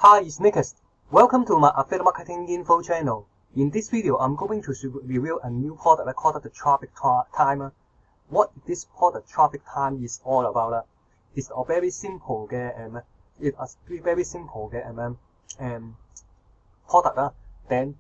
Hi, it's Nicholas. Welcome to my affiliate marketing info channel. In this video, I'm going to review a new product called the traffic timer. What this product traffic time is all about? It's a very simple product. Then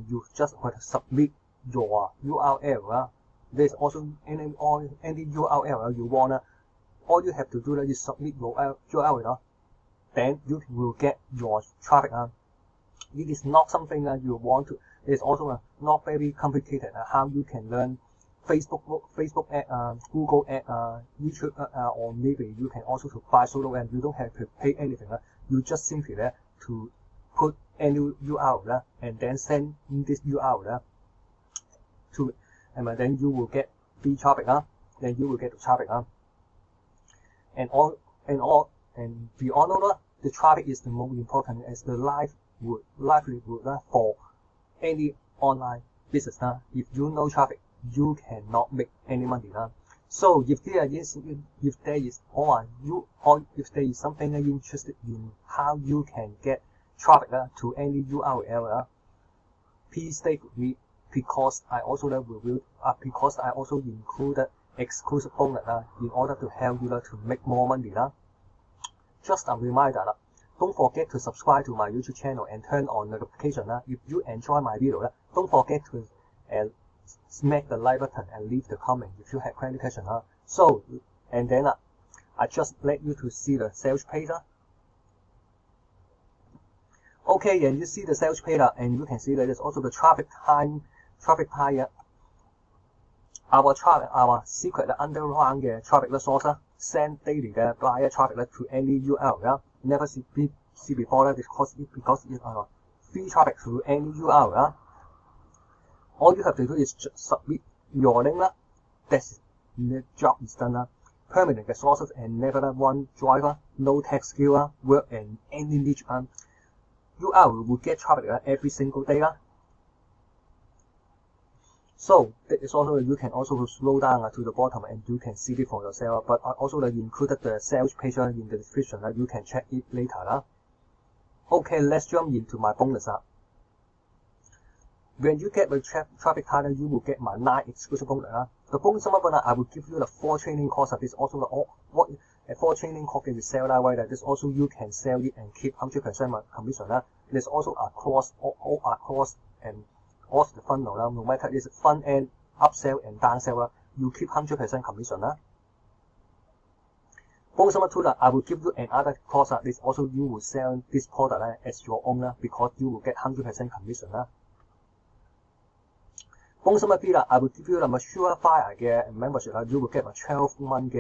you just have to submit your URL. There's also any URL you want. All you have to do is submit your URL. Then you will get your traffic. It is not something you want to. It's also not very complicated. How you can learn Facebook ad, Google ad, YouTube or maybe you can also to buy solo and you don't have to pay anything. You just simply to put any URL and then send this URL to it, and then you will get free traffic. Then you will get the traffic. And we all know the traffic is the most important as the livelihood for any online business. If you know traffic, you cannot make any money. So if there is something you're interested in how you can get traffic to any URL, please stay with me because I also included exclusive bonus in order to help you to make more money. Just a reminder, don't forget to subscribe to my YouTube channel and turn on notification. If you enjoy my video, don't forget to smack the like button and leave the comment if you have any question. So, and then I just let you to see the sales page. Okay, and you see the sales page and you can see that there's also the traffic time. Our secret underlying traffic source send daily buyer traffic to any URL. Never see before because it's free traffic to any URL. All you have to do is just submit your link. That's the job is done. Permanent resources and never one driver, no tech skill, work and any niche. URL will get traffic every single day. So that is also you can also scroll down to the bottom and you can see it for yourself. But I also included the sales page in the description. You can check it later. Okay, let's jump into my bonus. When you get the traffic timer, you will get my 9 exclusive bonus. The bonus number I will give you the 4 training courses. This also the 4 training courses you sell that way. This also you can sell it and keep 100% commission. There's also across and off the funnel, no matter it's front end, upsell and downsell, you keep 100% commission. Bonus number 2, I will give you another course. This also you will sell this product as your own because you will get 100% commission. Bonus number 3, I will give you the Surefire membership. You will get a 12-month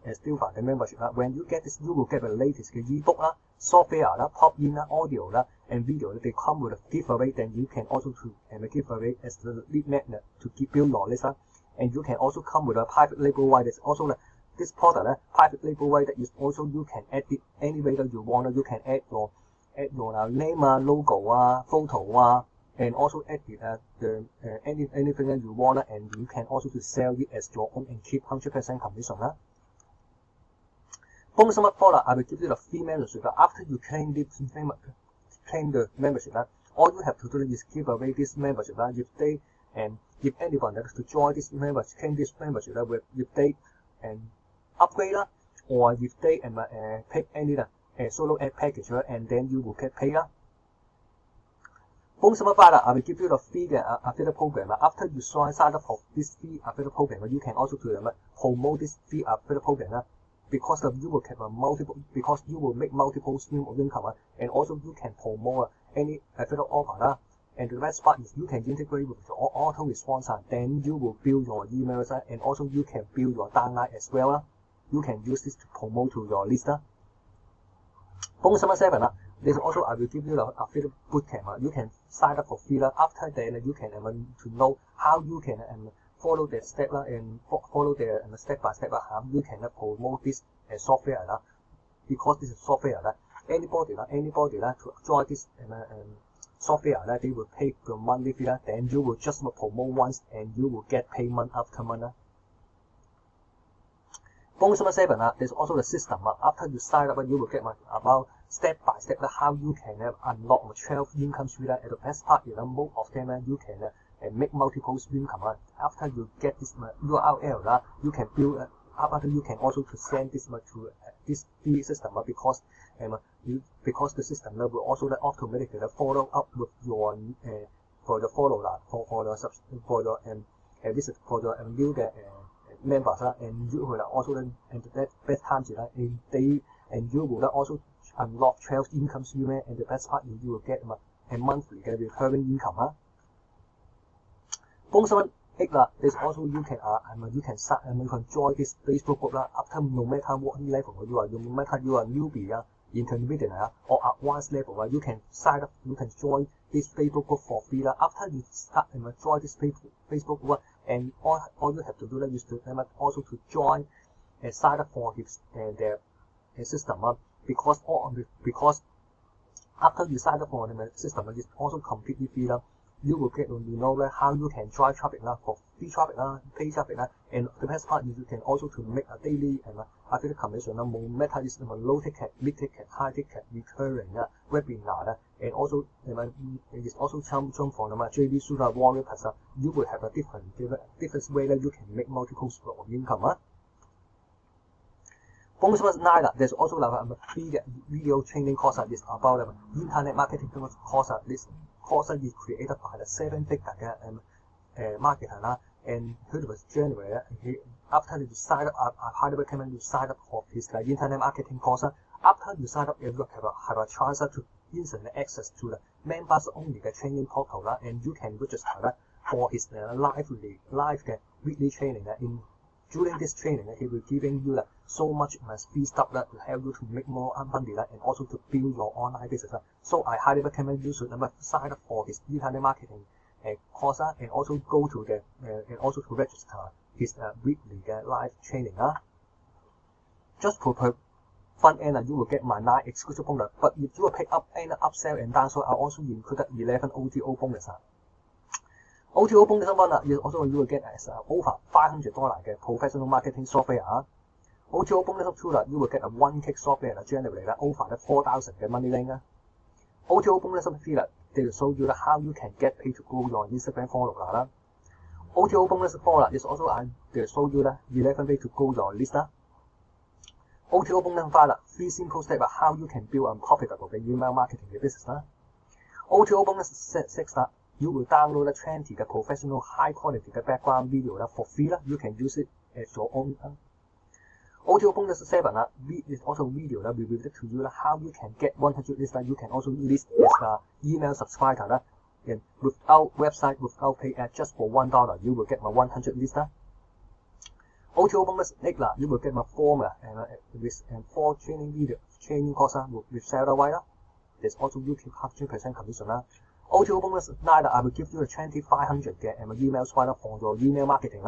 Surefire membership. When you get this, you will get the latest ebook, software, pop-in, audio, and video. They come with a giveaway. Then you can also have a giveaway as the lead magnet to build your list. And you can also come with a private label white. There's also this product, private label white, that is also you can add it any way that you want. You can add your name, logo, photo, and also add it anything that you want. And you can also to sell it as your own and keep 100% commission. Bonus number 4, I will give you the free membership. After you claim the membership, all you have to do is give away this membership. If anyone that to join this membership, claim this membership, if they upgrade or if they pick any solo ad package, and then you will get paid. Bonus number 5, I will give you the free affiliate program. After you sign up for this free affiliate program, you can also promote this free affiliate program. Because you will have make multiple streams of income, and also you can promote any affiliate offer. And the best part is you can integrate with your auto response. Then you will build your emails, and also you can build your downline as well. You can use this to promote to your list. Bonus number 7, this also I will give you the affiliate bootcamp. You can sign up for free. After that, you can to know how you can follow the step and follow the step-by-step how you can promote this software. Because this is software, anybody to join this software, they will pay the monthly fee. Then you will just promote once and you will get payment after month. Bonus number 7 there's also the system. After you sign up, you will get about step by step how you can unlock 12 income streams. At the best part, most of them you can make multiple income. After you get this URL, you can build. After you can also to send this to this free system because the system will also automatically follow up with your for the follow for the new members and you will also and the best times and you will also unlock 12 income streams and the best part you will get a monthly recurring income. Bonus 8 there's also you can start and you can join this Facebook group after no matter what level you are, no matter you are newbie, intermediate or advanced level, you can sign up, you can join this Facebook group for free. After you start and join this Facebook group, and all you have to do is to also to join and sign up for his their system because after you sign up for the system, it's also completely free. You will get how you can drive traffic for free traffic, pay traffic, and the best part is you can also to make a daily affiliate commission. No matter it's low ticket, mid ticket, high ticket, recurring webinar, and also it's also jump from JV Suda Warrior Plus. You will have a different way that you can make multiple sources of income. Bonus number 9 there's also a free video training course this about internet marketing course. This course is created by the 7-figure marketer and he was January. After you sign up, I highly recommend you sign up for his internet marketing course. After you sign up, you have a chance to instantly access to the members only training portal and you can register for his live weekly training. During this training, he will giving you so much free stuff to help you to make more money and also to build your online business. So I highly recommend you should sign up for his internet marketing course and also go to the and also to register his weekly live training. Just for fun end, you will get my 9 exclusive bonus. But if you will pick up any upsell and downsell, I also included 11 OTO bonus. OTO bonus one is also you will get as over $500 professional marketing software. OTO bonus 2 you will get a 1-click software generate over 4,000 money link. OTO bonus 3 they will show you how you can get paid to grow your Instagram follower. OTO bonus 4 is also they will show you 11 ways to grow your list. OTO bonus 5 3 simple steps how you can build a profitable email marketing business. OTO bonus 6 you will download 20 professional high quality background video for free. You can use it as your own. OTO bonus 7 is also video we will to you how you can get 100 lists. You can also list as email subscriber and without website, without pay ad, just for $1 you will get my 100 lists. OTO bonus 8 you will get my form with 4 training course with Sarah White. There's also YouTube 100% commission. OTO bonus 9 I will give you a 2,500 email swipe for your email marketing.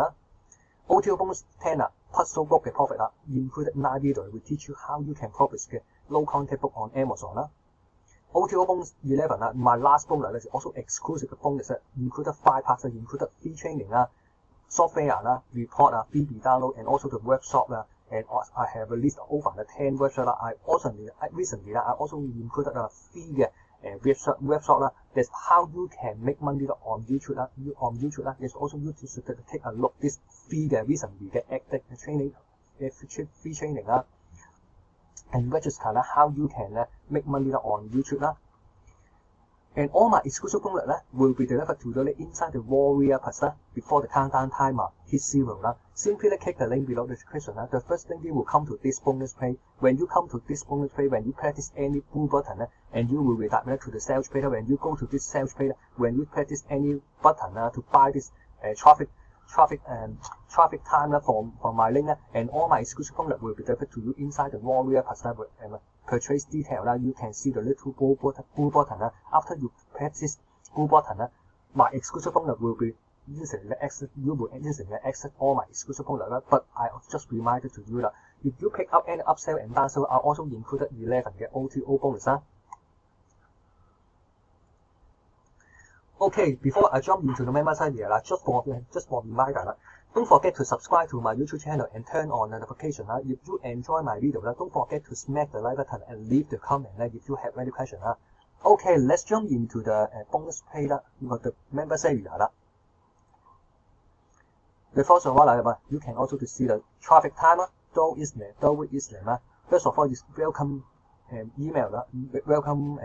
OTO bonus 10 puzzle book profit included 9 videos will teach you how you can profit low content book on Amazon. OTO bonus 11 my last bonus is also exclusive bonus included 5 parts, included free training, software, report, BB download, and also the workshop. And I have a list of over 10 workshops. Recently I also included a free webshop. That's how you can make money on YouTube. There's also you should take a look this free recently active training, free training and register how you can make money on YouTube. And all my exclusive bonus will be delivered to you inside the Warrior Plus before the countdown timer hits 0. Simply click the link below the description. The first link will come to this bonus page. When you come to this bonus page, when you press any blue button, and you will redirect to the sales page. When you go to this sales page, when you press any button to buy this traffic time from my link, and all my exclusive bonus will be delivered to you inside the Warrior Plus purchase detail. You can see the little blue button. After you press this blue button, my exclusive bonus will be instantly access. You will instantly access all my exclusive bonus. But I just reminded to you if you pick up any upsell and downsell, I also included 11 OTO bonus. Okay, before I jump into the member side here, just for reminder, Don't forget to subscribe to my YouTube channel and turn on notification. If you enjoy my video, don't forget to smack the like button and leave the comment if you have any question. Okay, let's jump into the bonus page the members area. The first of all, you can also to see the traffic timer. First of all, is welcome email, welcome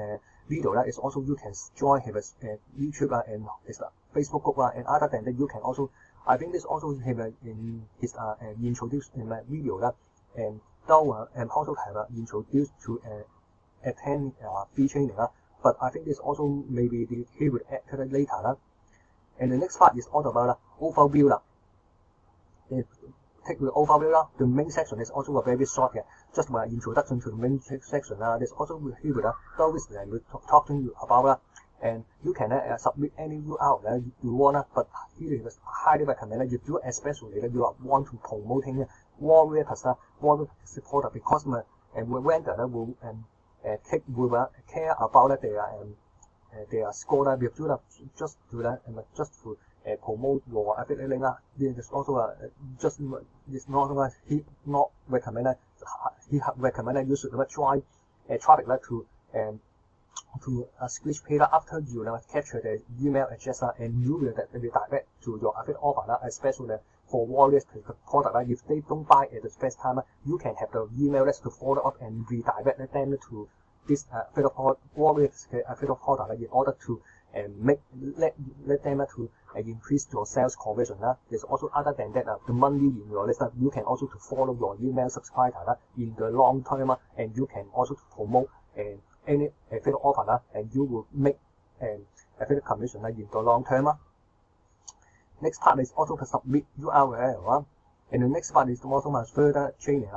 video. Is also you can join his YouTube and his Facebook group. And other than that, you can also, I think this also have in his introduced in my video and also have introduced to attend free training. But I think this also maybe he will add to that later. And the next part is all about overview. Take the overview. The main section is also a very short, just my introduction to the main section. There's also he will talk to you about and you can submit any URL you want. But here is highly recommended if you especially you want to promoting warrior supporter because vendor will will care about their score if you just do that and just to promote your affiliate link. This is also just it's not he not recommended. He recommended you should try traffic to switch page after you capture the email address and you will redirect to your affiliate offer, especially for warriors product. If they don't buy at the first time, you can have the email list to follow up and redirect them to this warriors affiliate product in order to let them to increase your sales conversion. There's also other than that the money in your list you can also to follow your email subscriber in the long term and you can also to promote any affiliate offer and you will make affiliate commission in the long term. Next part is also to submit URL. And the next part is also my further training.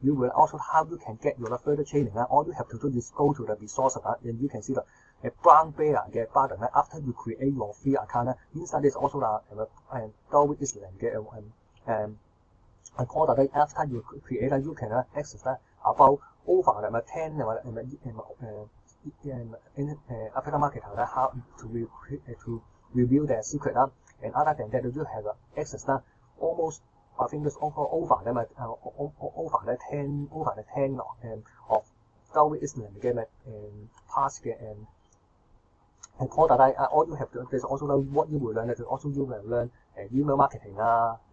You will also how you can get your further training. All you have to do is go to the resources and you can see the brown bear button. After you create your free account, inside is also the product. After you create, you can access about over 10 affiliate market how to review their secret. And other than that, you have access almost. I think it's over the 10 of Island game and past and product. All you have to there's also what you will learn. There's also you will learn email marketing,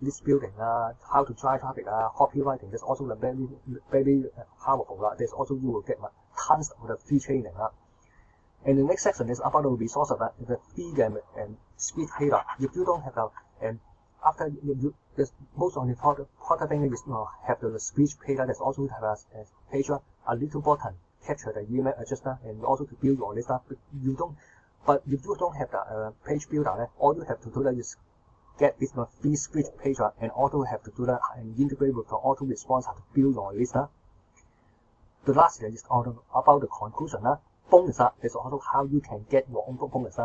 list building, how to drive traffic, copywriting. There's also very powerful. There's also you will get tons of the free training. And the next section is about the resources, the free game and speed page. If you don't have after there's most of the product thing is have the speech page. There's also have a page, a little button capture the email address and also to build your list. But if you don't have the page builder, all you have to do is get this free speech page and also have to do that and integrate with the auto response to build your list. The last is about the conclusion. Bonus is also how you can get your own bonus.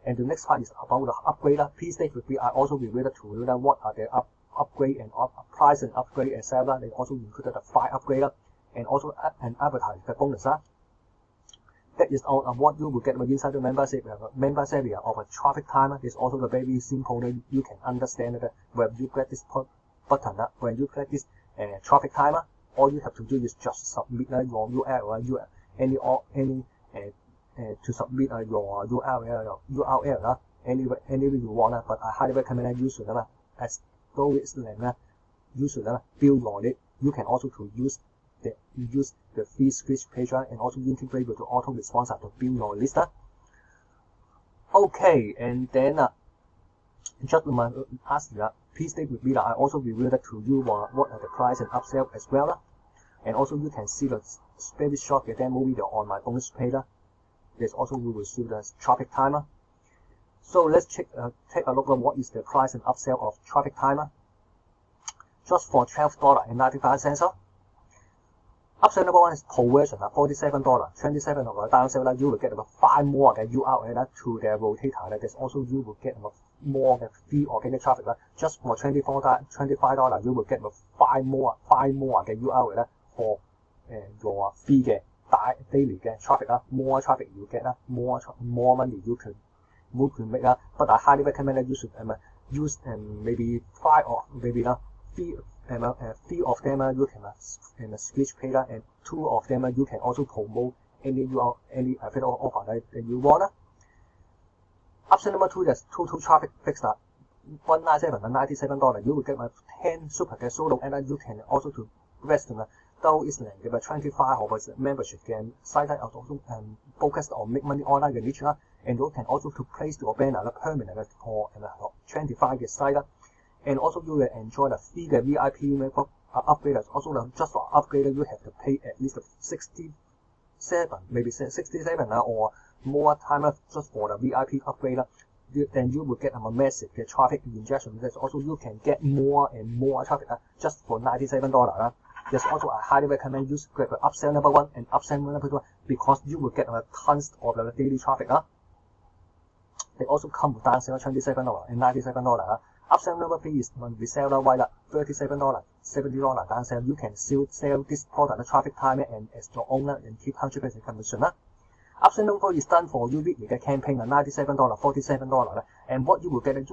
And the next part is about the upgrade. Please stay with me. I also related to what are the upgrade and price and upgrade and sale. They also included the 5 upgrade and also an advertise the bonus. That is all what you will get inside the members area of a traffic timer. It's also very simple. You can understand that when you click this button, when you click this traffic timer, all you have to do is just submit your URL, any to submit your URL any way you want. But I highly recommend you should as though it's you should build on it. You can also to use the free switch page and also integrate with the auto response to build your list. Okay, and then just my ask you, please stay with me. I also revealed to you what are the price and upsell as well. And also you can see the very short demo video on my bonus page. There's also we will see the traffic timer. So let's take a look at what is the price and upsell of traffic timer. Just for $12.95. Upsell number 1 is conversion, $47, $27 downsell. You will get about 5 more URL to the rotator. There's also you will get more free organic traffic. Just for $25, you will get 5 more URL for your free daily traffic. More traffic you get, more money you can make. But I highly recommend that you should use maybe 5 or maybe 3 of them you can switch pay and 2 of them you can also promote any affiliate offer that you want. Option number 2 is total traffic fixed $197 and $97. You will get 10 super嘅 solo and you can also to rest 都is 嘅25號嘅 membership 嘅 site also focused on make money online 嘅 niche and you can also to place your banner permanent for 25嘅 site and also you will enjoy the free 嘅 VIP upgrade. Also just for upgrade you have to pay at least 67 or more time just for the VIP upgrade. Then you will get a massive traffic injection. That's also you can get more and more traffic just for $97. There's also I highly recommend you grab the upsell number 1 and upsell number 2 because you will get tons of the daily traffic. They also come with downsell $27 and $97. Upsell number 3 is when reseller white $37, $70 downsell. You can still sell this product traffic time and as your owner and keep 100% commission. Upsell number 4 is done for you weekly campaign $97, $47. And what you will get a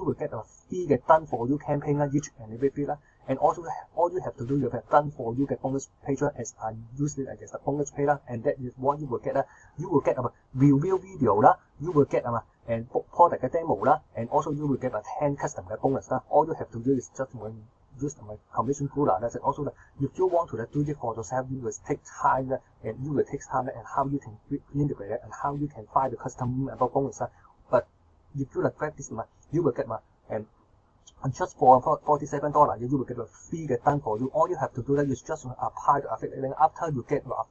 free done for you campaign each and every week. And also all you have to do is done for you bonus page as I use it as a bonus page and that is what you will get. You will get a review video you will get and product demo and also you will get a 10 custom bonus. All you have to do is just use my commission pool. That's it. Also, if you want to do it for yourself, you will take time and you will take time and how you can integrate it and how you can find the custom bonus. But if you grab this, you will get and just for $47, you will get a free done for you. All you have to do is just apply the affiliate link after you get your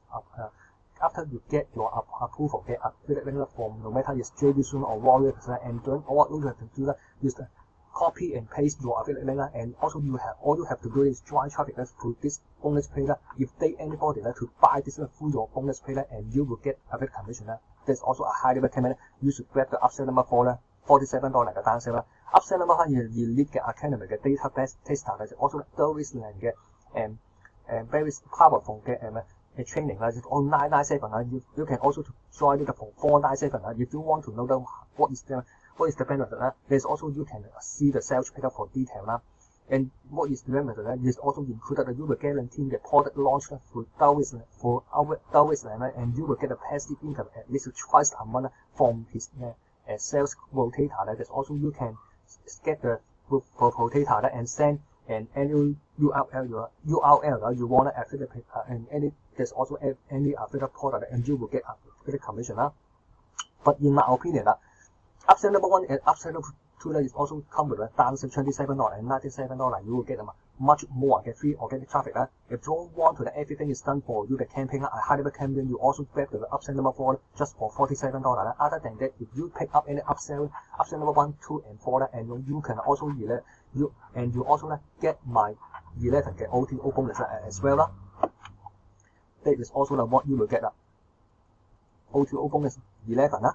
approval affiliate link from no matter it's JVZoom or Warrior, and then all you have to do is copy and paste your affiliate link and also all you have to do is drive traffic through this bonus page. If they anybody to buy this through your bonus page and you will get affiliate commission. That's also a highly recommend you should grab the upsell number 4 $47嘅 downsell. Upsell number 5 係 elite 嘅 academy 嘅 database tester also very very powerful 嘅training on 997 you can also join it for 497 if you want to know what is the benefit there's also you can see the sales page for detail and what is the benefit is also included you will guarantee the product launch for hours and you will get a passive income at least twice a month from his sales rotator. There's also you can get the rotator and send an annual URL you want to affiliate and there's also any affiliate product and you will get affiliate commission. But in my opinion upsell number 1 and upsell number 2 is also come with a downsell $27 and $97. You will get much more free organic traffic. If you don't want to everything is done for you the campaign, I highly recommend you also grab the upsell number 4 just for $47. Other than that, if you pick up any upsell number 1, 2, and 4 and you can also you also get my 11 OTO bonus as well. That is also what you will get OTO bonus 11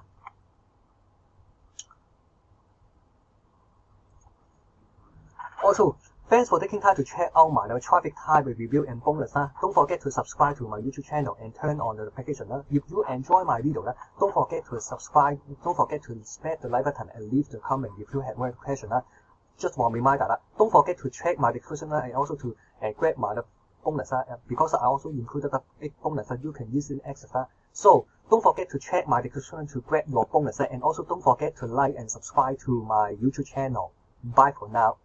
Also, thanks for taking time to check out my traffic type review and bonus. Don't forget to subscribe to my YouTube channel and turn on the notification. If you enjoy my video, don't forget to subscribe. Don't forget to smash the like button and leave the comment if you have more question. Just one reminder, don't forget to check my description and also to grab my bonus because I also included the bonus that you can easily access. So don't forget to check my description to grab your bonus and also don't forget to like and subscribe to my YouTube channel. Bye for now.